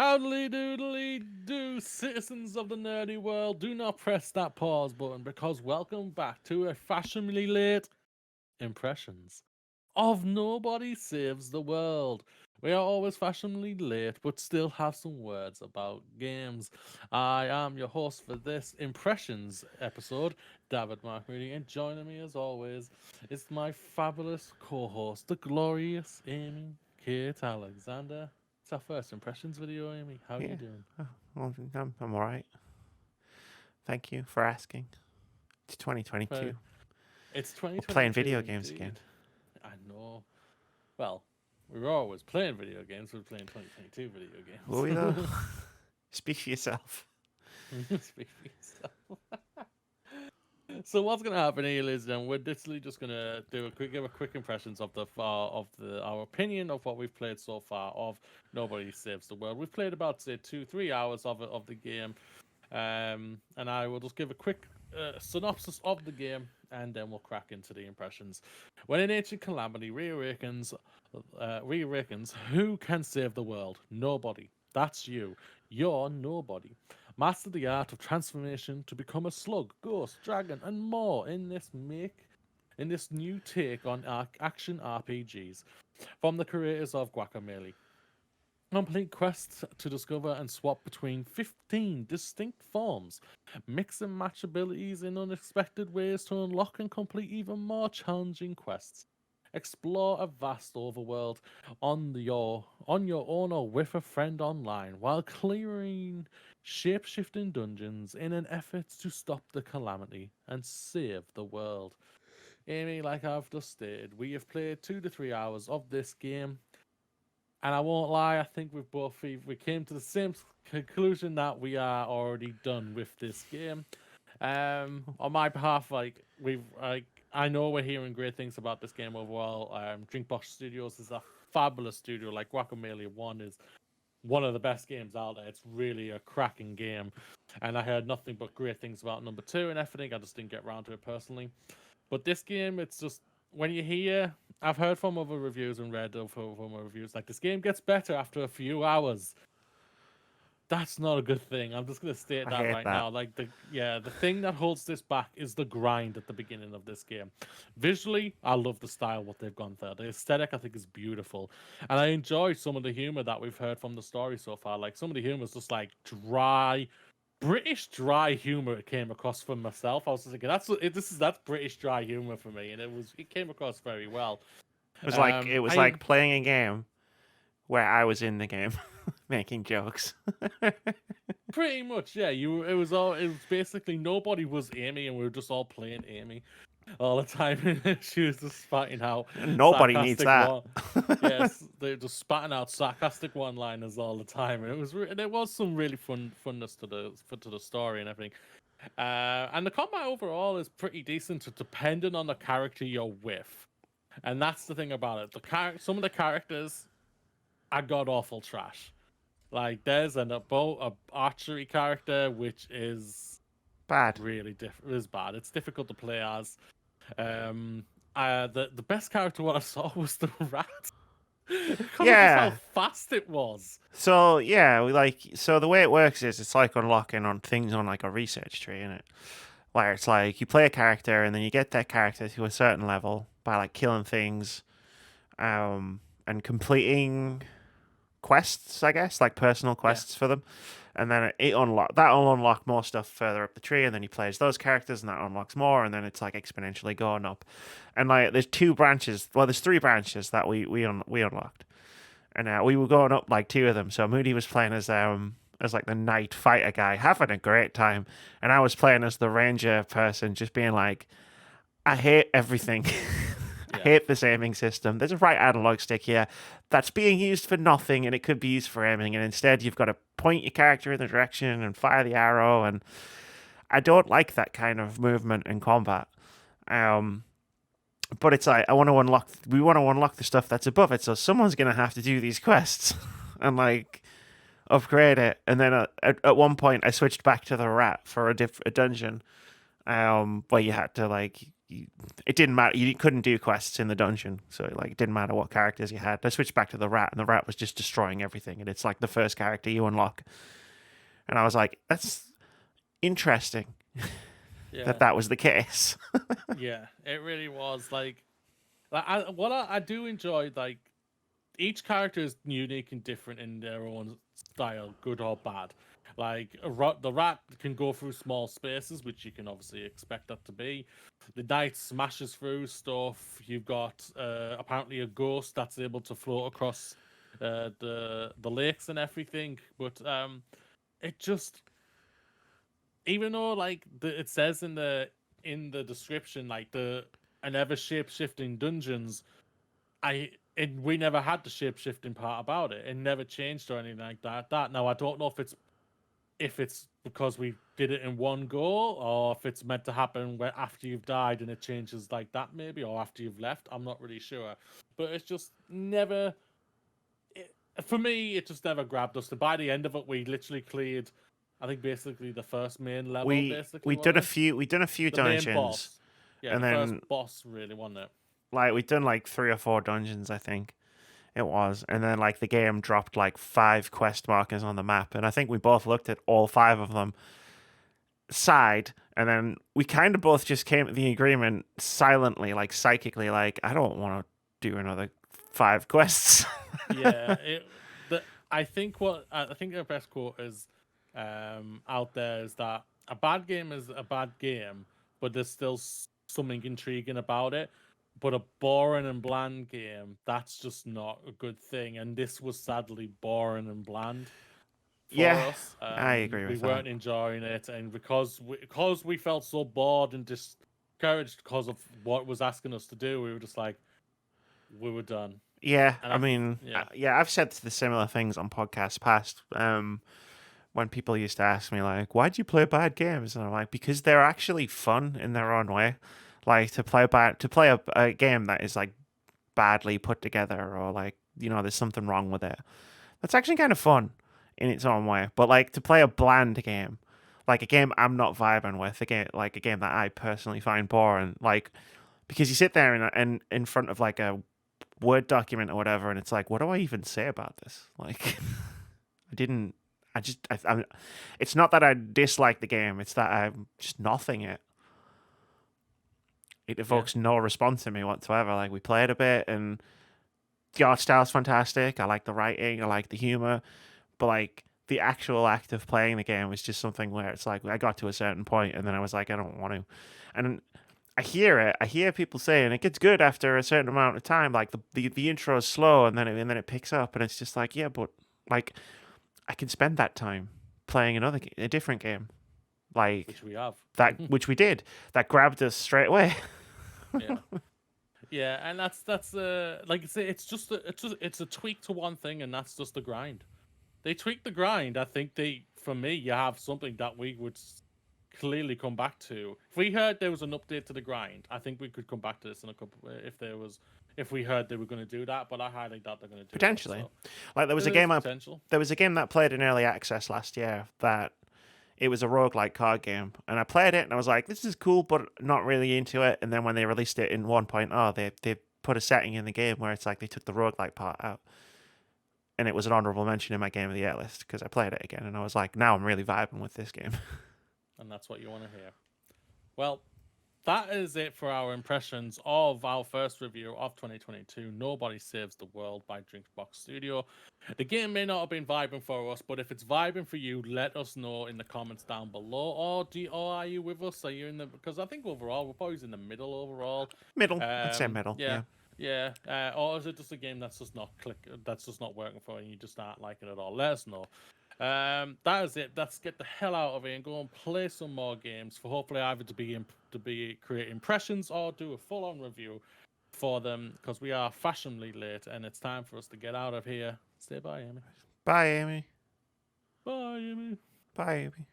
Howdly doodly do, citizens of the nerdy world. Do not press that pause button because welcome back to a fashionably late impressions of Nobody Saves the World. We are always fashionably late, but still have some words about games. I am your host for this impressions episode, David Mark Moody, and joining me as always is my fabulous co-host, the glorious Amy Kate Alexander. It's our first impressions video, Amy. How are you Yeah, doing? well, I'm all right. Thank you for asking. It's Very. 2022. It's We're playing 2022 video games again. indeed. I know. Well, we were always playing video games. We're playing 2022 video Will we though? games. Speak for yourself. Speak for yourself. So what's gonna happen here, ladies and gentlemen? We're literally just gonna give a quick impressions of our opinion of what we've played so far of Nobody Saves the World. We've played about say 2-3 hours of the game, and I will just give a quick synopsis of the game, and then we'll crack into the impressions. When an ancient calamity reawakens, who can save the world? Nobody. That's you. You're nobody. Master the art of transformation to become a slug, ghost, dragon, and more in this new take on action RPGs from the creators of Guacamelee. Complete quests to discover and swap between 15 distinct forms. Mix and match abilities in unexpected ways to unlock and complete even more challenging quests. Explore a vast overworld on your own or with a friend online while clearing shape-shifting dungeons in an effort to stop the calamity and save the world. Amy, like I've just stated, we have played 2 to 3 hours of this game, and I won't lie, I think we came to the same conclusion that we are already done with this game. On my behalf, I know we're hearing great things about this game overall. Drinkbox Studios is a fabulous studio. Like Guacamelee One is one of the best games out there. It's really a cracking game, and I heard nothing but great things about number two and everything. I just didn't get around to it personally. But this game, it's just when you hear, I've heard from other reviews and read from other reviews, like this game gets better after a few hours. That's not a good thing. I'm just gonna state I that hate right that. now. Like the thing that holds this back is the grind at the beginning of this game. Visually, I love the style what they've gone for. The aesthetic I think is beautiful, and I enjoy some of the humor that we've heard from the story so far. Like some of the humor is just like dry, British dry humor. It came across for myself. I was just thinking that's British dry humor for me, and it came across very well. It was I like playing a game where I was in the game making jokes. Pretty much, yeah. It was basically nobody was Amy, and we were just all playing Amy all the time. She was just spitting out Nobody needs sarcastic that. one. Yes, they were just spitting out sarcastic one-liners all the time, and there was some really funness to the story and everything. And the combat overall is pretty decent, depending on the character you're with, and that's the thing about it. Some of the characters are god awful trash. Like there's a archery character which is Bad. really is bad. It's difficult to play as. The best character what I saw was the rat because of just how Yeah. fast it was. So yeah, so the way it works is it's like unlocking on things on like a research tree, isn't it? Where it's like you play a character and then you get that character to a certain level by like killing things, and completing quests, I guess, like personal Yeah, quests for them. And then that'll unlock more stuff further up the tree, and then you play as those characters, and that unlocks more, and then it's like exponentially going up. And like, there's two branches. Well, there's three branches that we unlocked, and we were going up like two of them. So Moody was playing as like the knight fighter guy, having a great time, and I was playing as the ranger person, just being like, I hate everything. I yeah, hate this aiming system. There's a right analog stick here that's being used for nothing, and it could be used for aiming, and instead you've got to point your character in the direction and fire the arrow, and I don't like that kind of movement in combat. Um, but it's like we want to unlock the stuff that's above it, so someone's gonna have to do these quests and like upgrade it. And then at one point, I switched back to the rat for a dungeon, where you had to like it didn't matter. You couldn't do quests in the dungeon, so like it didn't matter what characters you had. I switched back to the rat, and the rat was just destroying everything, and it's like the first character you unlock. And I was like, that's interesting that Yeah, that was the case. yeah, it really was I do enjoy like each character is unique and different in their own style, good or bad. Like the rat can go through small spaces, which you can obviously expect that to be. The knight smashes through stuff. You've got apparently a ghost that's able to float across the lakes and everything. But it just, even though like it says in the description like the an ever shape shifting dungeons, we never had the shape shifting part about it. It never changed or anything like that. That now I don't know if it's because we did it in one go or if it's meant to happen where after you've died and it changes like that maybe, or after you've left. I'm not really sure, but it's just never. For me, it just never grabbed us. So by the end of it, we literally cleared. I think basically the first main level, basically, We done wasn't a it? few The main dungeons, boss. Yeah, and the first then boss really, wasn't it? like we'd done like 3 or 4 dungeons, I think it was, and then like the game dropped like 5 quest markers on the map, and I think we both looked at all 5 of them, sighed, and then we kind of both just came to the agreement silently, like psychically, like I don't want to do another 5 quests. Yeah, I think I think the best quote is out there is that a bad game is a bad game, but there's still something intriguing about it. But a boring and bland game, that's just not a good thing. And this was sadly boring and bland for Yeah, us. I agree We with that. weren't enjoying it, and because we felt so bored and discouraged because of what it was asking us to do, we were just like, we were done. Yeah, And I mean, yeah. yeah, I've said the similar things on podcasts past. When people used to ask me like, "Why'd you play bad games?" and I'm like, "Because they're actually fun in their own way. Like to play a game that is like badly put together or like there's something wrong with it. That's actually kind of fun in its own way. But like to play a bland game, like a game I'm not vibing with, a game that I personally find boring, like because you sit there and in front of like a Word document or whatever, and it's like, what do I even say about this? Like, I didn't. I'm. It's not that I dislike the game; it's that I'm just nothing it. It Yeah. evokes no response in me whatsoever. Like we played a bit, and the art style's fantastic. I like the writing, I like the humor, but like the actual act of playing the game was just something where it's like I got to a certain point, and then I was like, I don't want to, and I hear it. I hear people saying it gets good after a certain amount of time. Like the intro is slow, and then it picks up, and it's just like, yeah, but like I can spend that time playing a different game, like Which we have. that, which we did. That grabbed us straight away. Yeah. Yeah, and that's like I say, it's a tweak to one thing, and that's just the grind. They tweak the grind. I think for me, you have something that we would clearly come back to. If we heard there was an update to the grind, I think we could come back to this in a couple. If we heard they were going to do that, but I highly doubt they're going to do that. Potentially, So like there is potential. there was a game that played in early access last year that it was a roguelike card game, and I played it and I was like, this is cool, but not really into it. And then when they released it in 1.0, they put a setting in the game where it's like they took the roguelike part out, and it was an honorable mention in my game of the year list because I played it again and I was like, now I'm really vibing with this game. And that's what you want to hear. Well, that is it for our impressions of our first review of 2022, Nobody Saves the World by Drinkbox Studio. The game may not have been vibing for us, but if it's vibing for you, let us know in the comments down below. Or are you with us? Are you in the? Because I think overall we're probably in the middle overall. Middle, I'd say middle. Yeah, Yeah. yeah. Or is it just a game that's just not that's just not working for you, and you just aren't liking it at all? Let us know. That is it. Let's get the hell out of here and go and play some more games for hopefully either to be create impressions or do a full on review for them because we are fashionably late and it's time for us to get out of here. Say bye, Amy. Bye, Amy. Bye, Amy. Bye, Amy.